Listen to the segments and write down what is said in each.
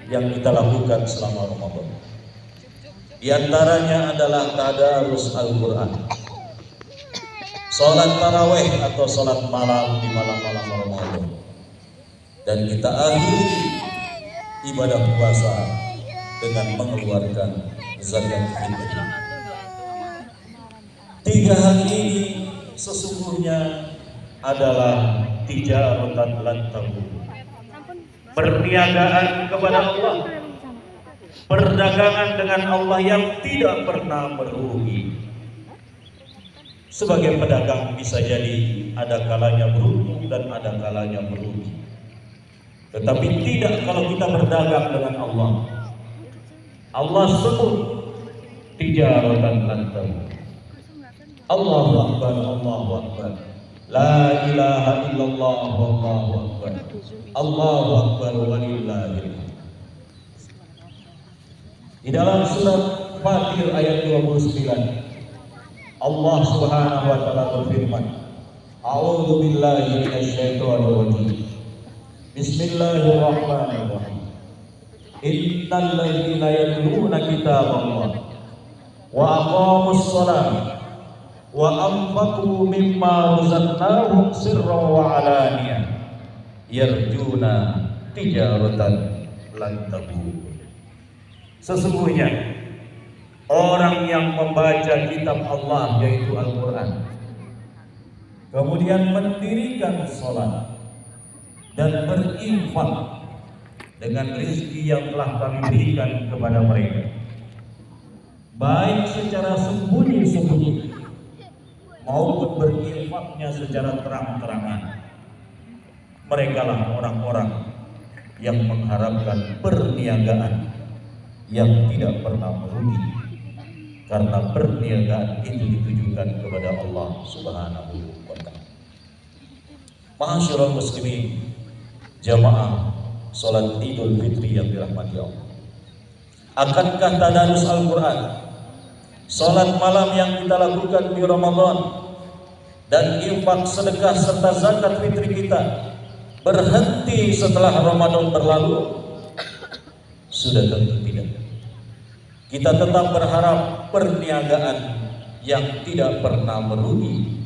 yang kita lakukan selama Ramadan. Di antaranya adalah tadarus Al-Quran, sholat tarawih atau sholat malam di malam-malam Ramadan, dan kita akhiri ibadah puasa dengan mengeluarkan zakat fitri. 3 hal ini sesungguhnya adalah tijaratan lan tabur, perniagaan kepada Allah, perdagangan dengan Allah yang tidak pernah merugi. Sebagai pedagang bisa jadi ada kalanya beruntung dan ada kalanya merugi, tetapi tidak kalau kita berdagang dengan Allah. Allah sebut tijaratan lan tabur. Allahu Akbar, Allahu Akbar, la ilaha illallah, Allahu Akbar, Allahu Akbar walillahil hamd. Di dalam surat Fatir ayat 29, Allah Subhanahu wa taala berfirman, A'udzu billahi minasyaitonir rajim. Bismillahirrahmanirrahim. Innal ladzina yatluna kitaballah wa aqamus shalah wa anfaqu mimma razaqnahum sirran wa alaniyah yarjuna tijaratan lan tabur. Sesungguhnya orang yang membaca kitab Allah yaitu Al-Quran, kemudian mendirikan sholat dan berinfak dengan rezeki yang telah kami berikan kepada mereka, baik secara sembunyi-sembunyi maupun berinfaknya secara terang-terangan, mereka lah orang-orang yang mengharapkan perniagaan yang tidak pernah merugi, karena perniagaan itu ditujukan kepada Allah Subhanahu wa ta'ala. Ma'asyiral muslimin, jamaah salat Idul Fitri yang dirahmati Allah, akankah tadarus Al-Quran, salat malam yang kita lakukan di Ramadan, dan infak, sedekah serta zakat fitri kita berhenti setelah Ramadan berlalu? Sudah tentu tidak. Kita tetap berharap perniagaan yang tidak pernah merugi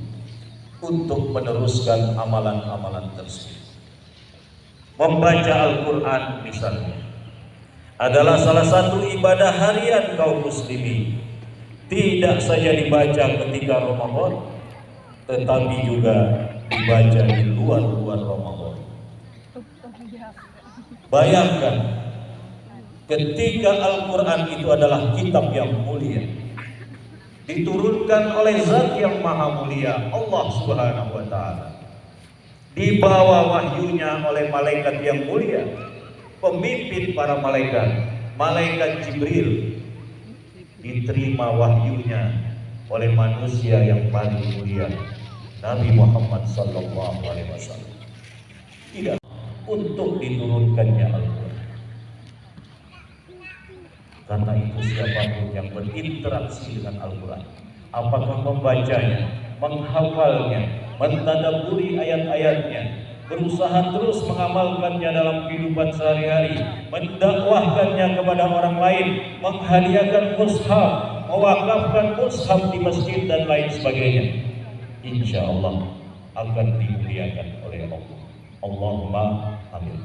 untuk meneruskan amalan-amalan tersebut. Membaca Al-Quran misalnya adalah salah satu ibadah harian kaum muslimin. Tidak saja dibaca ketika Ramadan, tetapi juga dibaca di luar Ramadan. Bayangkan, ketika Al-Quran itu adalah kitab yang mulia, diturunkan oleh Zat yang Maha Mulia, Allah Subhanahu wa ta'ala, dibawa wahyunya oleh malaikat yang mulia, pemimpin para malaikat, malaikat Jibril, diterima wahyunya oleh manusia yang paling mulia, Nabi Muhammad sallallahu alaihi wasallam. Tidak untuk diturunkannya Al-Quran. Karena itu siapapun yang berinteraksi dengan Al-Quran, apakah membacanya, menghafalnya, mentadabburi ayat-ayatnya, berusaha terus mengamalkannya dalam kehidupan sehari-hari, mendakwahkannya kepada orang lain, menghadiahkan mushaf, mewakafkan mushaf di masjid dan lain sebagainya, insya Allah akan dimuliakan oleh Allah. Allahumma amin.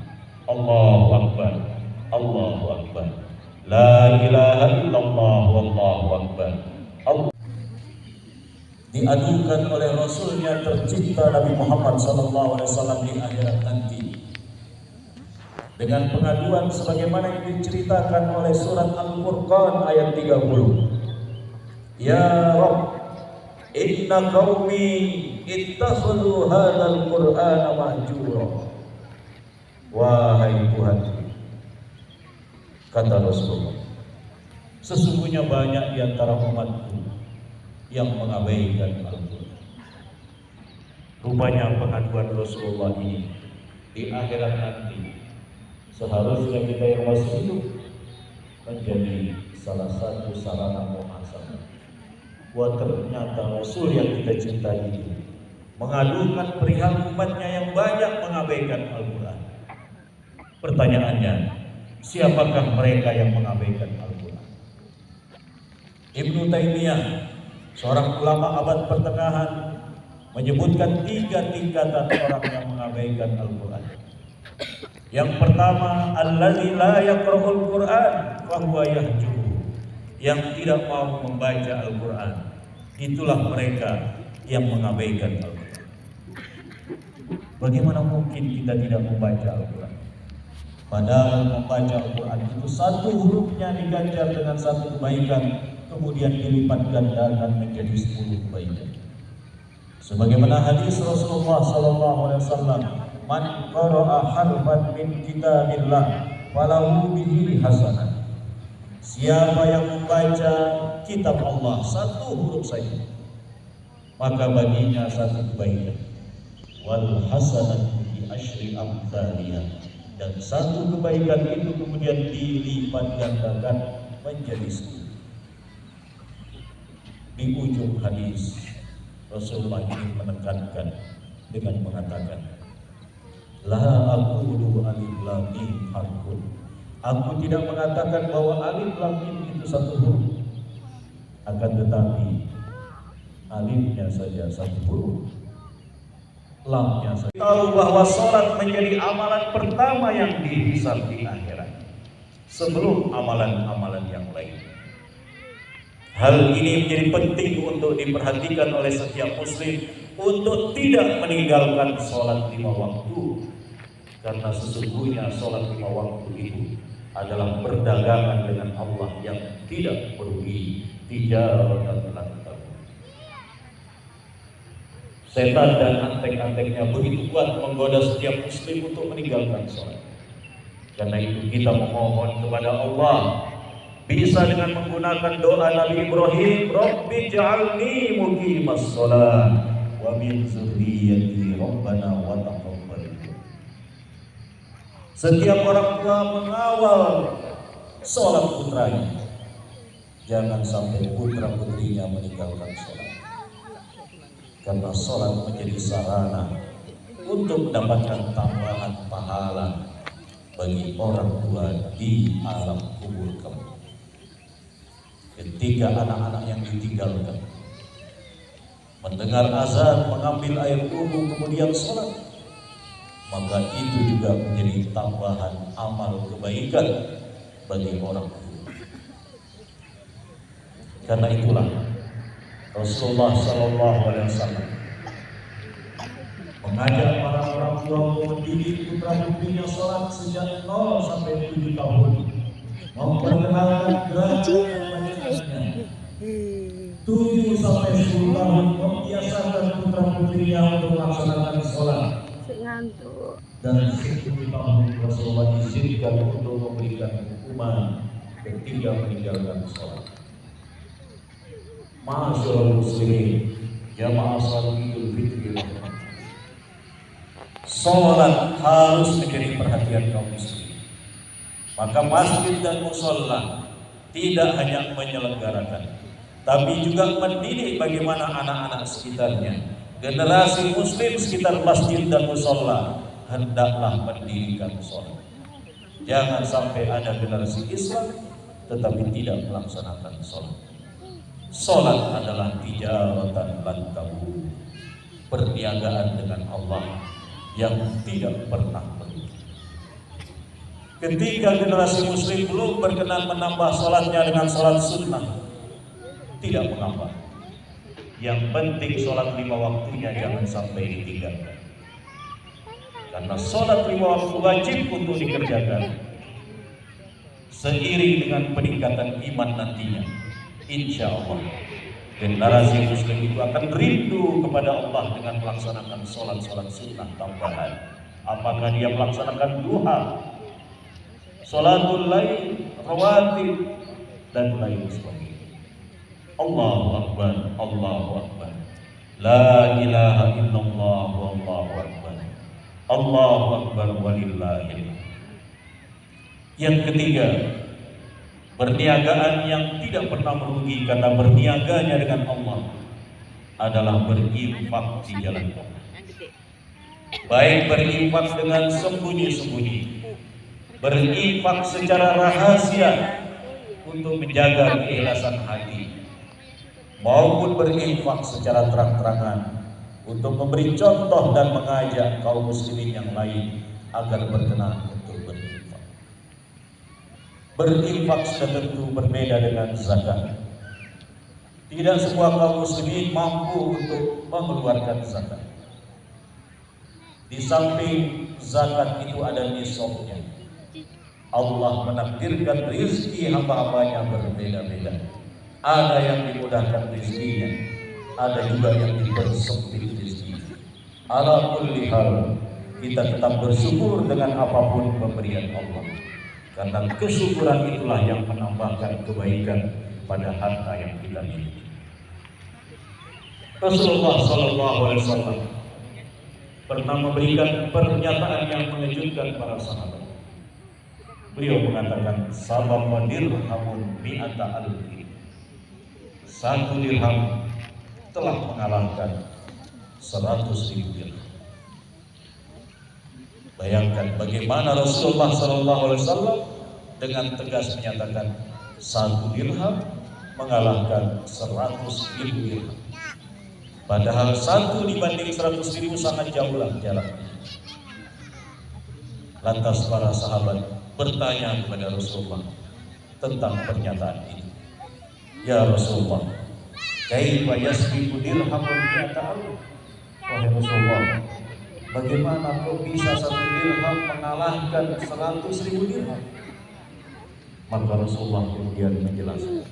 Allahu Akbar, Allahu Akbar, la ilaha illallah, wallahu akbar. Diadukan oleh Rasulnya tercinta Nabi Muhammad SAW di akhirat nanti, dengan pengaduan sebagaimana yang diceritakan oleh surat Al-Furqan ayat 30. Ya Rabb, inna qaumi ittakhadhu hadzal Qur'ana mahjura. Wahai Tuhan, kata Rasulullah, sesungguhnya banyak di antara umatku yang mengabaikan Al-Quran. Rupanya pengaduan Rasulullah ini di akhirat nanti seharusnya kita yang masih hidup menjadi salah satu sarana muhasabah. Wah, ternyata Rasul yang kita cintai itu mengadukan perihal umatnya yang banyak mengabaikan Al-Quran. Pertanyaannya, Siapakah mereka yang mengabaikan Al-Quran? Ibnu Taimiyah, seorang ulama abad pertengahan, menyebutkan 3 tingkatan orang yang mengabaikan Al-Quran. Yang pertama, allazi la yaqra'ul Qur'an fa huwa yahjuruhu. Yang tidak mau membaca Al-Quran, itulah mereka yang mengabaikan Al-Quran. Bagaimana mungkin kita tidak membaca Al-Quran? Padahal membaca Al-Quran itu satu hurufnya diganjar dengan satu kebaikan, kemudian dilipat gandakan menjadi 10 kebaikan. Sebagaimana hadis Rasulullah SAW, man qara'a harfan min kitabillah falahu bihi hasanah. Siapa yang membaca kitab Allah satu huruf saja, maka baginya satu kebaikan. Wal hasanatu bi asyri amsalihah. Dan satu kebaikan itu kemudian dilipat gandakan menjadi 10. Di ujung hadis Rasulullah ingin menekankan dengan mengatakan, la aqulu alif lam mim harfun. Aku tidak mengatakan bahwa alif lam mim itu satu huruf, akan tetapi alifnya saja satu huruf, lamnya saja. Tahu bahwa sholat menjadi amalan pertama yang dihisab di akhirat sebelum amalan-amalan yang lain. Hal ini menjadi penting untuk diperhatikan oleh setiap muslim untuk tidak meninggalkan sholat 5 waktu, karena sesungguhnya sholat 5 waktu itu adalah perdagangan dengan Allah yang tidak merugi, tijaratan lan tabur. Setan dan antek-anteknya begitu kuat menggoda setiap muslim untuk meninggalkan sholat. Karena itu kita memohon kepada Allah, bisa dengan menggunakan doa Nabi Ibrahim, Rabbi ja'alni muqimas sholat wa min dzurriyyati rabbana wa taqabbal. Setiap orang tua mengawal sholat putranya, jangan sampai putra putrinya meninggalkan sholat, karena sholat menjadi sarana untuk mendapatkan tambahan pahala bagi orang tua di alam kubur kelak. Ketika anak-anak yang ditinggalkan mendengar azan, mengambil air wudu, kemudian sholat, maka itu juga menjadi tambahan amal kebaikan bagi orang tua. Karena itulah Rasulullah SAW mengajak para orang tua untuk mendidik putra putrinya sholat sejak 0 sampai 7 tahun, memperkenalkan gerakan 7 sampai 10 tahun, membiasakan putra putrinya untuk melaksanakan sholat. Dan 10 tahun Rasulullah izinkan untuk memberikan hukuman ketika meninggalkan sholat. Ma'asyiral muslimin, jamaah salat Idul Fitri, sholat harus menjadi perhatian kaum muslimin. Maka masjid dan musholla tidak hanya menyelenggarakan, tapi juga mendidik bagaimana anak-anak sekitarnya. Generasi muslim sekitar masjid dan musholla hendaklah mendirikan sholat. Jangan sampai ada generasi Islam tetapi tidak melaksanakan sholat. Sholat adalah tijaratan lan tabur, perniagaan dengan Allah yang tidak pernah berhenti. Ketika generasi muslim belum berkenan menambah sholatnya dengan sholat sunnah, tidak mengapa. Yang penting sholat 5 waktunya jangan sampai ditinggalkan. Karena sholat 5 waktu wajib untuk dikerjakan. Seiring dengan peningkatan iman nantinya, insya Allah generasi muslim itu akan rindu kepada Allah dengan melaksanakan sholat-sholat sunnah tambahan. Apakah dia melaksanakan duha, sholatul lail, rawatib, dan lain sebagainya. Allahu Akbar, Allahu Akbar, la ilaha illallah, wallahu akbar, Allahu Akbar walillahil. Yang ketiga, perniagaan yang tidak pernah merugi karena berniaganya dengan Allah adalah berinfak di jalan Allah. Baik berinfak dengan sembunyi-sembunyi, berinfak secara rahasia untuk menjaga keikhlasan hati, maupun berinfak secara terang-terangan untuk memberi contoh dan mengajak kaum muslimin yang lain agar berkenan untuk berinfak. Berinfak sudah tentu berbeda dengan zakat. Tidak semua kaum muslimin mampu untuk mengeluarkan zakat. Di samping zakat itu ada nisabnya. Allah menakdirkan rezeki hamba-hambanya berbeda-beda. Ada yang dimudahkan rezekinya, ada juga yang dipersempit rezekinya. Ala kulli hal, kita tetap bersyukur dengan apapun pemberian Allah, karena kesyukuran itulah yang menambahkan kebaikan pada harta yang kita miliki. Rasulullah SAW pernah memberikan pernyataan yang mengejutkan para sahabat. Beliau mengatakan, sabaqa dirhamun mi'ata alfi. 1 dirham telah mengalahkan 100.000 dirham. Bayangkan bagaimana Rasulullah SAW dengan tegas menyatakan 1 dirham mengalahkan 100.000 dirham. Padahal 1 dibanding 100.000 sangat jauhlah jaraknya. Lantas para sahabat bertanya kepada Rasulullah tentang pernyataan ini. Ya Rasulullah, kaifa yasbiqu dirhamun mi'ata alf? Wahai Rasulullah, bagaimana kok bisa 1 dirham mengalahkan 100.000 dirham? Maka Rasulullah kemudian menjelaskan,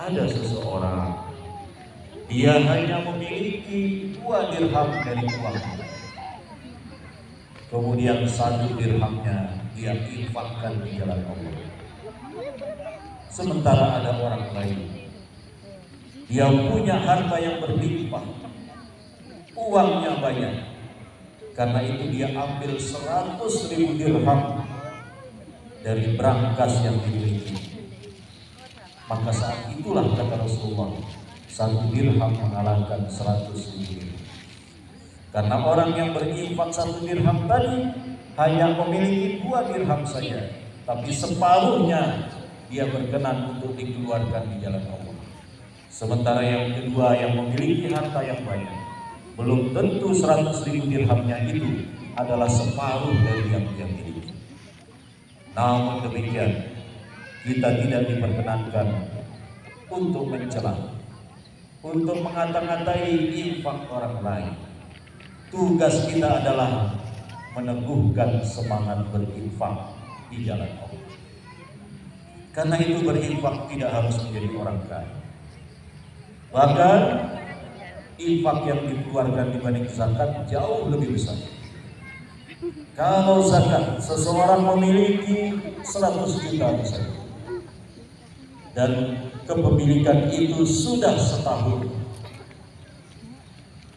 ada seseorang, dia hanya memiliki 2 dirham dari uang. Kemudian 1 dirhamnya dia infakkan di jalan Allah. Sementara ada orang lain, dia punya harta yang berlimpah, uangnya banyak, karena itu dia ambil 100.000 dirham dari brankas yang dimiliki. Maka saat itulah kata Rasulullah, 1 dirham mengalahkan 100.000 dirham. Karena orang yang berinfak 1 dirham tadi hanya memiliki 2 dirham saja, tapi separuhnya dia berkenan untuk dikeluarkan di jalan Allah. Sementara yang kedua yang memiliki harta yang banyak, belum tentu 100.000 dirhamnya itu adalah separuh dari yang dia miliki. Namun demikian, kita tidak diperkenankan untuk mencela, untuk mengata-ngatai infak orang lain. Tugas kita adalah meneguhkan semangat berinfak di jalan Allah. Karena itu berinfak tidak harus menjadi orang kaya. Bahkan infak yang dikeluarkan dibanding zakat jauh lebih besar. Kalau zakat seseorang memiliki 100 juta misalnya, dan kepemilikan itu sudah setahun,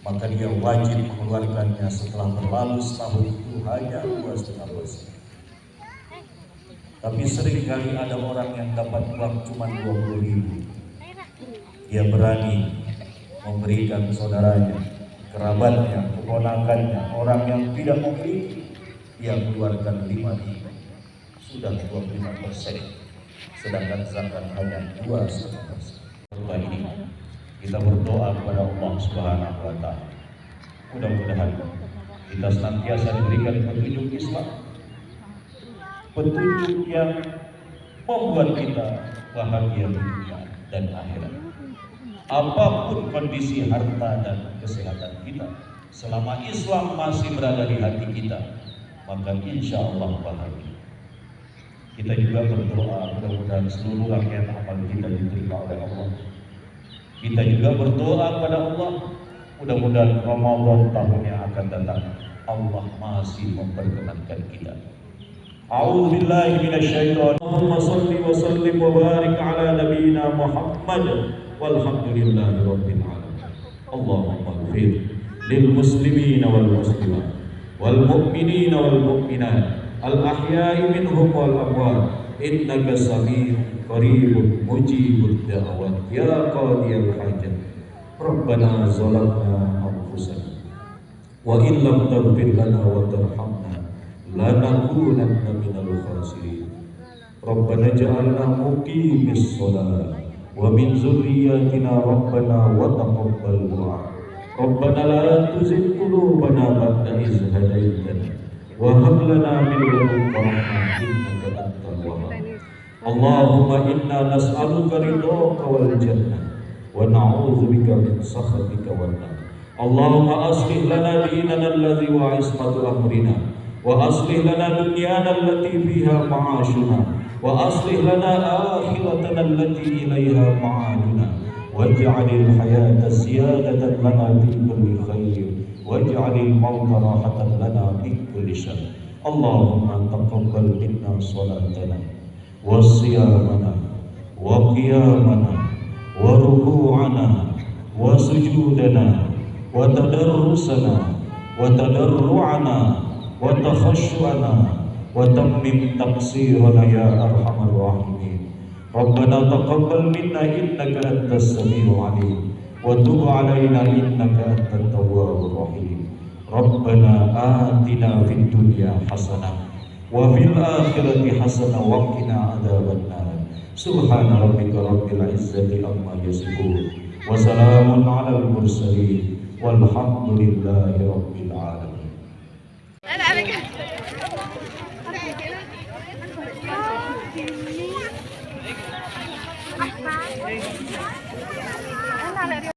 maka dia wajib mengeluarkannya setelah berlalu setahun itu hanya 2,5%. Tapi seringkali ada orang yang dapat uang cuma 20.000. Dia berani memberikan saudaranya, kerabatnya, keponakannya, orang yang tidak memiliki, dia keluarkan 5.000, sudah 25%, sedangkan zakat hanya 2,5%. Setelah ini kita berdoa kepada Allah Subhanahu wa Ta'ala, mudah-mudahan kita senantiasa diberikan petunjuk Islam, petunjuk yang membuat kita bahagia di dunia dan akhirat. Apapun kondisi harta dan kesehatan kita, selama Islam masih berada di hati kita, maka insya Allah bahagia. Kita juga berdoa mudah-mudahan seluruh rangkaian amal kita diterima oleh Allah. Kita juga berdoa kepada Allah, mudah-mudahan Ramadan tahun yang akan datang Allah masih memperkenankan kita. A'udzu billahi minasyaitonir rajim. Allahumma shalli wa sallim wa barik ala nabiyyina Muhammad walhamdulillahi rabbil alamin. Allahumma ighfir lil muslimina wal muslimat wal mu'minina wal mu'minat al ahya'i minhum wal amwat innaka sami'un qaribun mujibud da'wat ya qadiyal hajat. Rabbana zalamna anfusana wa in lam taghfir lana wa tarhamna لنكونن من الخاسرين ربنا اجعلنا مقيم الصلاة ومن ذرياتنا ربنا وتقبل دعاء ربنا لا تزغ قلوبنا بعد إذ هديتنا وهب لنا من لدنك رحمة إنك أنت الوهاب اللهم إنا نسألك رضاك والجنة ونعوذ بك من سخطك والنار اللهم أصلح لنا ديننا الذي هو عصمة أمرنا وأصلح لنا دنيانا التي فيها معاشنا وأصلح لنا آخرتنا التي إليها معادنا واجعل الحياة زيادة لنا في كل خير واجعل الموت راحة لنا من كل شر اللهم تقبل منا صلاتنا وصيامنا وقيامنا وركوعنا وسجودنا وتدرسنا وتضرعنا وتخشعنا وتمم تقصيرنا يا أرحم الراحمين ربنا تقبل منا إنك أنت السميع العليم وتب علينا إنك أنت التواب الرحيم ربنا آتنا في الدنيا حسنة وفي الآخرة حسنة وقنا عذاب النار سبحان ربك رب العزة عما يصفون وسلام على المرسلين والحمد لله رب العالمين.